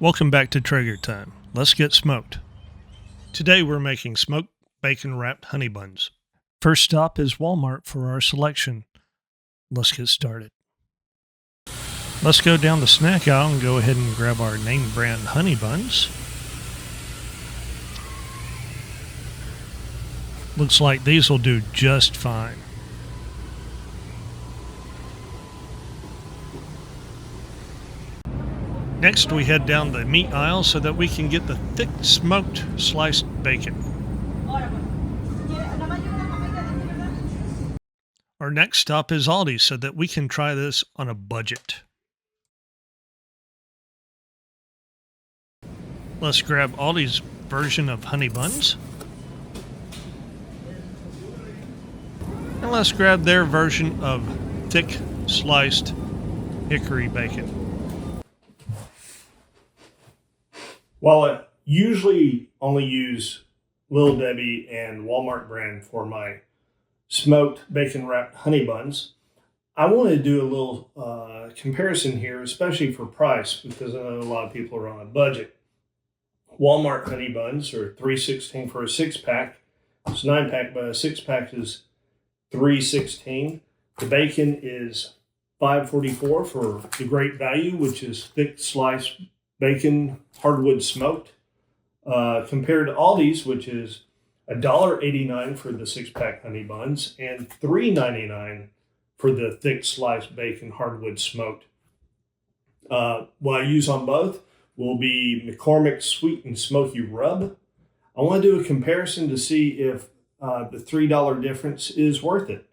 Welcome back to Traeger time. Let's get smoked. Today we're making smoked bacon-wrapped honey buns. First stop is Walmart for our selection. Let's get started. Let's go down the snack aisle and go ahead and grab our name brand honey buns. Looks like these will do just fine. Next, we head down the meat aisle so that we can get the thick smoked sliced bacon. Our next stop is Aldi's so that we can try this on a budget. Let's grab Aldi's version of honey buns. And let's grab their version of thick sliced hickory bacon. While I usually only use Little Debbie and Walmart brand for my smoked bacon wrapped honey buns, I want to do a little comparison here, especially for price, because I know a lot of people are on a budget. Walmart honey buns are $3.16 for a 6-pack. It's 9-pack, but a 6-pack is $3.16. The bacon is $5.44 for the great value, which is thick sliced bacon, hardwood smoked, compared to Aldi's, which is $1.89 for the 6-pack honey buns and $3.99 for the thick sliced bacon, hardwood smoked. What I use on both will be McCormick's Sweet and Smoky Rub. I want to do a comparison to see if the $3 difference is worth it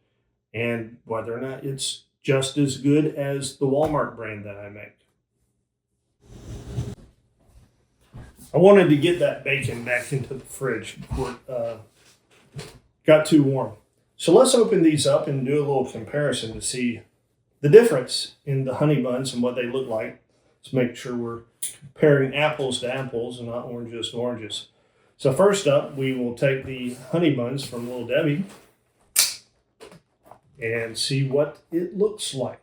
and whether or not it's just as good as the Walmart brand that I make. I wanted to get that bacon back into the fridge before it got too warm. So let's open these up and do a little comparison to see the difference in the honey buns and what they look like. Let's make sure we're comparing apples to apples and not oranges to oranges. So first up, we will take the honey buns from Little Debbie and see what it looks like.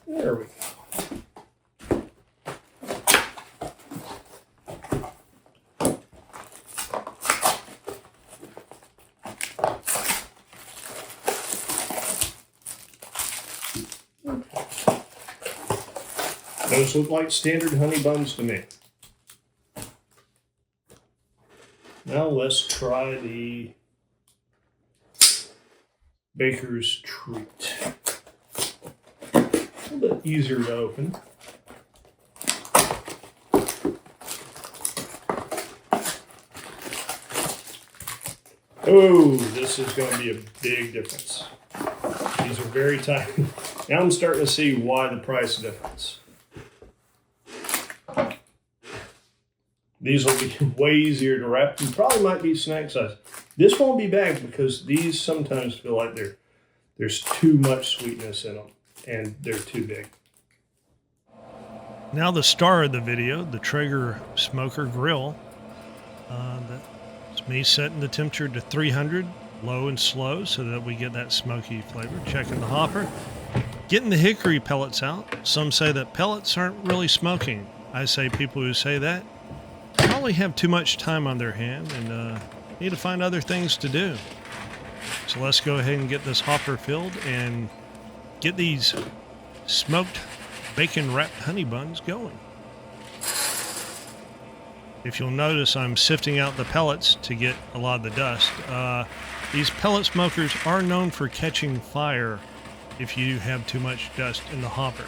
There we go. Those look like standard honey buns to me. Now let's try the Baker's Treat. A little bit easier to open. Oh, this is going to be a big difference. These are very tiny. Now I'm starting to see why the price difference. These will be way easier to wrap. You probably might be snack size. This won't be bagged because these sometimes feel like there's too much sweetness in them and they're too big. Now the star of the video, the Traeger smoker grill. That's me setting the temperature to 300, low and slow, so that we get that smoky flavor. Checking the hopper. Getting the hickory pellets out. Some say that pellets aren't really smoking. I say people who say that probably have too much time on their hand and need to find other things to do. So let's go ahead and get this hopper filled and get these smoked bacon wrapped honey buns going. If you'll notice, I'm sifting out the pellets to get a lot of the dust. These pellet smokers are known for catching fire if you have too much dust in the hopper.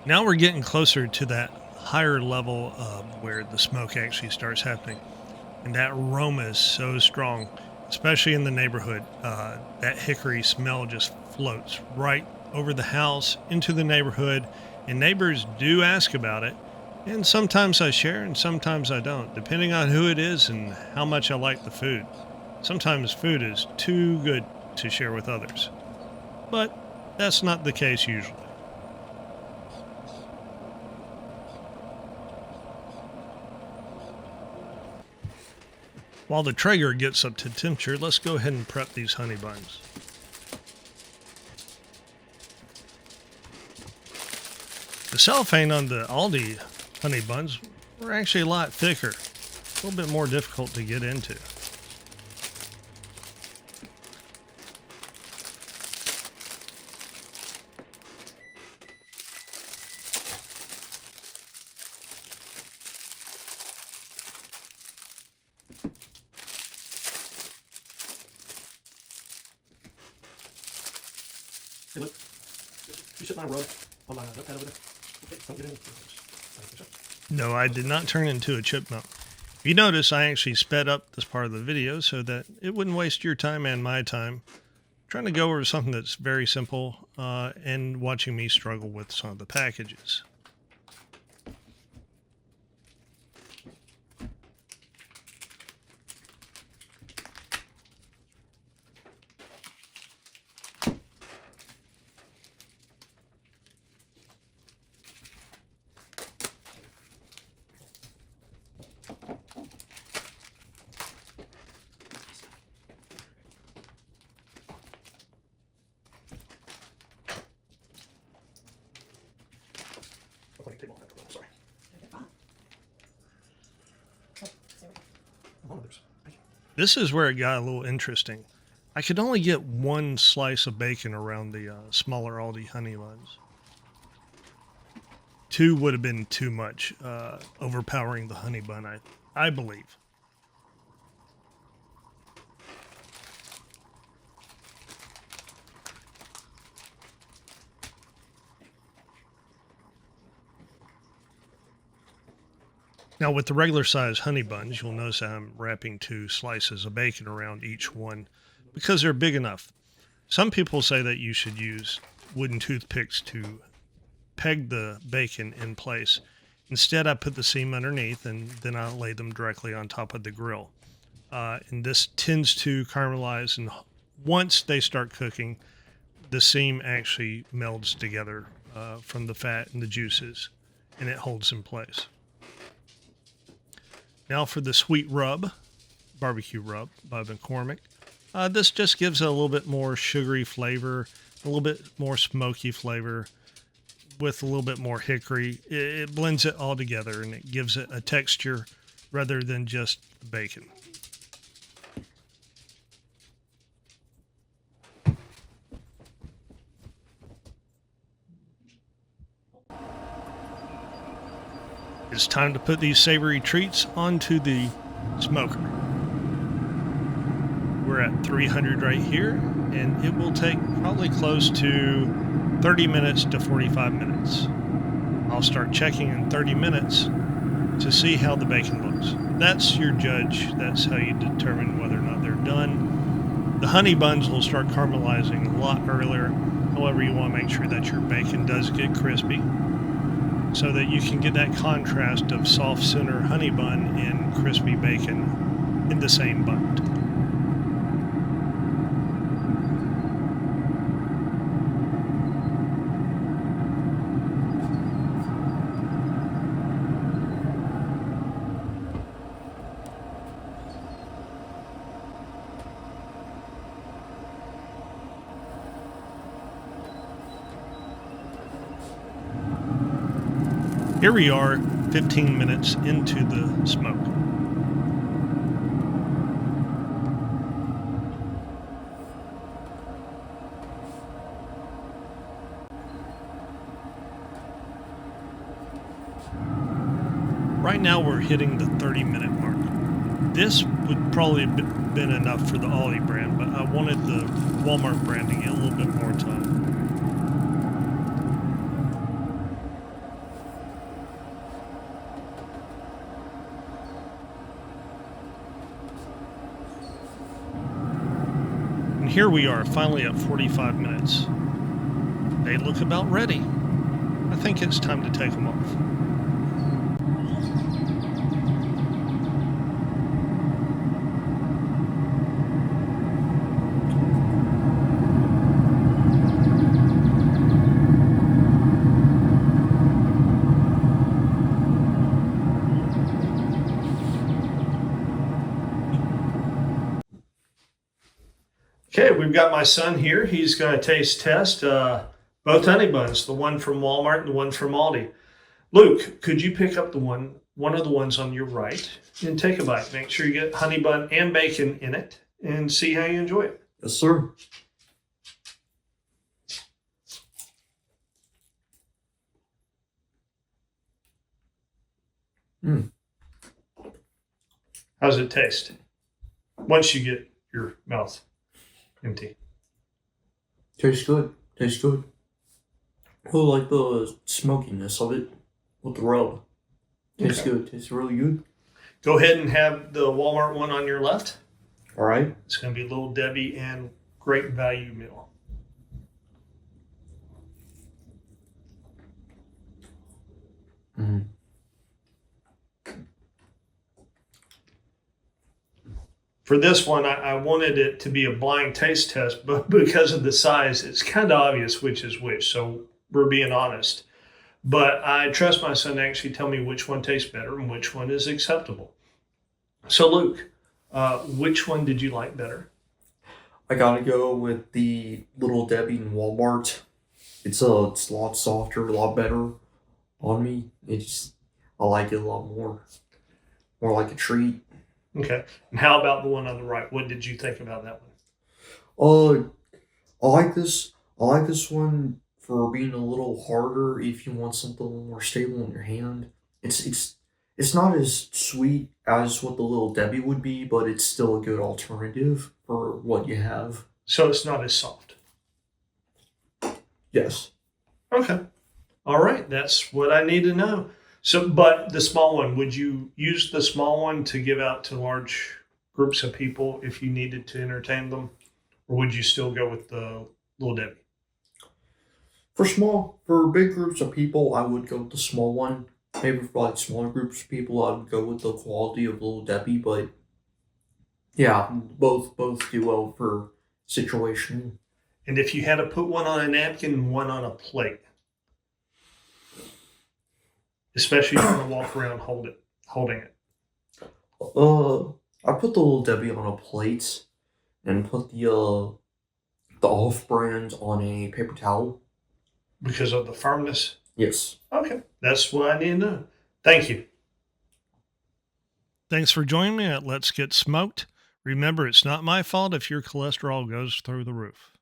Now we're getting closer to that higher level of where the smoke actually starts happening. And that aroma is so strong, especially in the neighborhood. That hickory smell just floats right over the house into the neighborhood. And neighbors do ask about it. And sometimes I share and sometimes I don't, depending on who it is and how much I like the food. Sometimes food is too good to share with others, but that's not the case usually. While the Traeger gets up to temperature, let's go ahead and prep these honey buns. The cellophane on the Aldi honey buns were actually a lot thicker, a little bit more difficult to get into. Hey, look. You should not rub on my notepad over there. Okay, don't get in. No, I did not turn into a chipmunk. If you notice, I actually sped up this part of the video so that it wouldn't waste your time and my time trying to go over something that's very simple and watching me struggle with some of the packages. This is where it got a little interesting. I could only get one slice of bacon around the smaller Aldi honey buns. Two would have been too much, overpowering the honey bun, I believe. Now with the regular size honey buns, you'll notice I'm wrapping 2 slices of bacon around each one because they're big enough. Some people say that you should use wooden toothpicks to peg the bacon in place. Instead, I put the seam underneath and then I lay them directly on top of the grill. And this tends to caramelize, and once they start cooking, the seam actually melds together from the fat and the juices, and it holds in place. Now for the sweet rub, barbecue rub by McCormick. This just gives it a little bit more sugary flavor, a little bit more smoky flavor with a little bit more hickory. It blends it all together and it gives it a texture rather than just bacon. It's time to put these savory treats onto the smoker. We're at 300 right here, and it will take probably close to 30 minutes to 45 minutes. I'll start checking in 30 minutes to see how the bacon looks. That's your judge. That's how you determine whether or not they're done. The honey buns will start caramelizing a lot earlier. However, you want to make sure that your bacon does get crispy, so that you can get that contrast of soft center honey bun and crispy bacon in the same bun. Here we are 15 minutes into the smoke. Right now we're hitting the 30-minute mark. This would probably have been enough for the Aldi brand, but I wanted the Walmart brand to get a little bit more time. Here we are, finally at 45 minutes. They look about ready. I think it's time to take them off. Okay, we've got my son here. He's going to taste test both honey buns, the one from Walmart and the one from Aldi. Luke, could you pick up one of the ones on your right and take a bite? Make sure you get honey bun and bacon in it and see how you enjoy it. Yes, sir. How's it taste once you get your mouth empty? Tastes good. Tastes good. I really like the smokiness of it with the rub. Tastes Okay. good. Tastes really good. Go ahead and have the Walmart one on your left. All right. It's going to be Little Debbie and great value meal. Mm. For this one, I wanted it to be a blind taste test, but because of the size, it's kind of obvious which is which. So we're being honest. But I trust my son to actually tell me which one tastes better and which one is acceptable. So, Luke, which one did you like better? I gotta go with the Little Debbie in Walmart. It's a lot softer, a lot better on me. I like it a lot more. More like a treat. Okay. And how about the one on the right? What did you think about that one? I like this. I like this one for being a little harder if you want something a little more stable in your hand. It's not as sweet as what the Little Debbie would be, but it's still a good alternative for what you have. So it's not as soft. Yes. Okay. All right. That's what I need to know. So, but the small one, would you use the small one to give out to large groups of people if you needed to entertain them? Or would you still go with the Little Debbie? For big groups of people, I would go with the small one. Maybe for like smaller groups of people, I would go with the quality of Little Debbie. But yeah, both do well for situational. And if you had to put one on a napkin and one on a plate, especially if you want to walk around holding it. I put the Little Debbie on a plate and put the off brand on a paper towel. Because of the firmness? Yes. Okay. That's what I need to know. Thank you. Thanks for joining me at Let's Get Smoked. Remember, it's not my fault if your cholesterol goes through the roof.